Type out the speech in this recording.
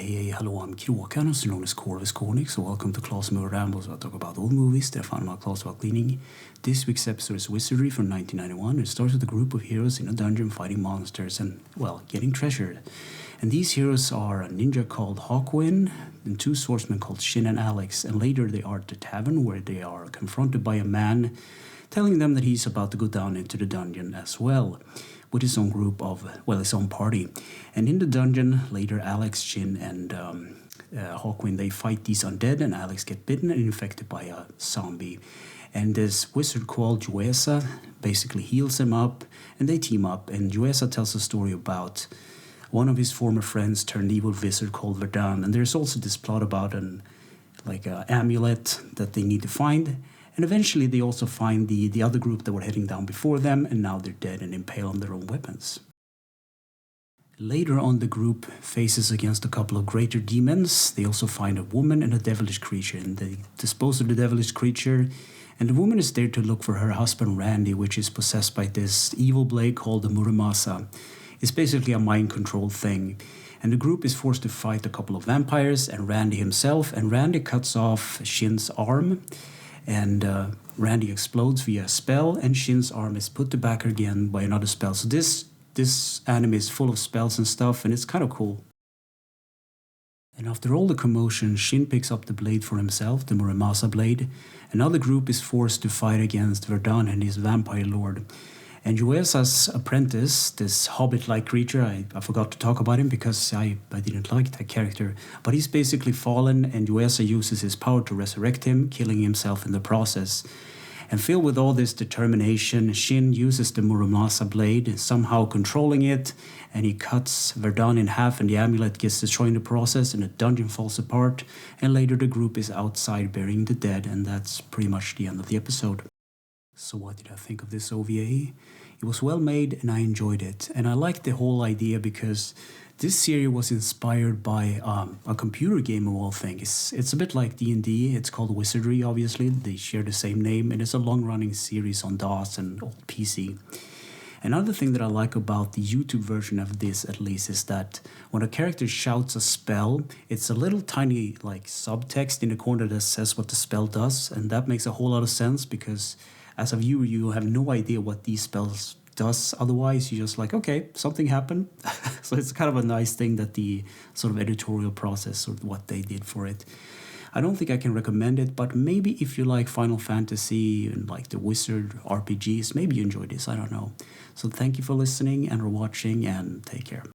Hey, hello, I'm Kråkan, also known as Corvus Cornix, so welcome to Class Movie Rambles, where I talk about old movies that I found my class while cleaning. This week's episode is Wizardry from 1991. It starts with a group of heroes in a dungeon fighting monsters and, well, getting treasured. And these heroes are a ninja called Hawkwind and two swordsmen called Shin and Alex, and later they are at the tavern where they are confronted by a man telling them that he's about to go down into the dungeon as well, with his own group of, well, his own party. And in the dungeon, later Alex, Shin, and Hawkwind, they fight these undead, and Alex get bitten and infected by a zombie. And this wizard called Juesa basically heals him up, and they team up. And Juesa tells a story about one of his former friends turned evil wizard called Verdun. And there's also this plot about an amulet that they need to find. And eventually they also find the other group that were heading down before them, and now they're dead and impaled on their own weapons. Later on, the group faces against a couple of greater demons. They also find a woman and a devilish creature, and they dispose of the devilish creature. And the woman is there to look for her husband Randy, which is possessed by this evil blade called the Muramasa. It's basically a mind-controlled thing. And the group is forced to fight a couple of vampires and Randy himself, and Randy cuts off Shin's arm. And Randy explodes via a spell, and Shin's arm is put back again by another spell. So this anime is full of spells and stuff, and it's kind of cool. And after all the commotion, Shin picks up the blade for himself, the Muramasa blade. Another group is forced to fight against Verdun and his vampire lord. And Juesa's apprentice, this hobbit-like creature, I forgot to talk about him because I didn't like that character, but he's basically fallen, and Juesa uses his power to resurrect him, killing himself in the process. And filled with all this determination, Shin uses the Muramasa blade, somehow controlling it, and he cuts Verdun in half, and the amulet gets destroyed in the process, and the dungeon falls apart, and later the group is outside burying the dead, and that's pretty much the end of the episode. So what did I think of this OVA? It was well made and I enjoyed it. And I liked the whole idea because this series was inspired by a computer game of all things. It's a bit like D&D. It's called Wizardry, obviously. They share the same name, and it's a long-running series on DOS and old PC. Another thing that I like about the YouTube version of this, at least, is that when a character shouts a spell, it's a little tiny subtext in the corner that says what the spell does, and that makes a whole lot of sense because as a viewer, you have no idea what these spells does. Otherwise, you're just like, okay, something happened. So it's kind of a nice thing that the sort of editorial process or what they did for it. I don't think I can recommend it, but maybe if you like Final Fantasy and like the Wizard RPGs, maybe you enjoy this, I don't know. So thank you for listening and for watching, and take care.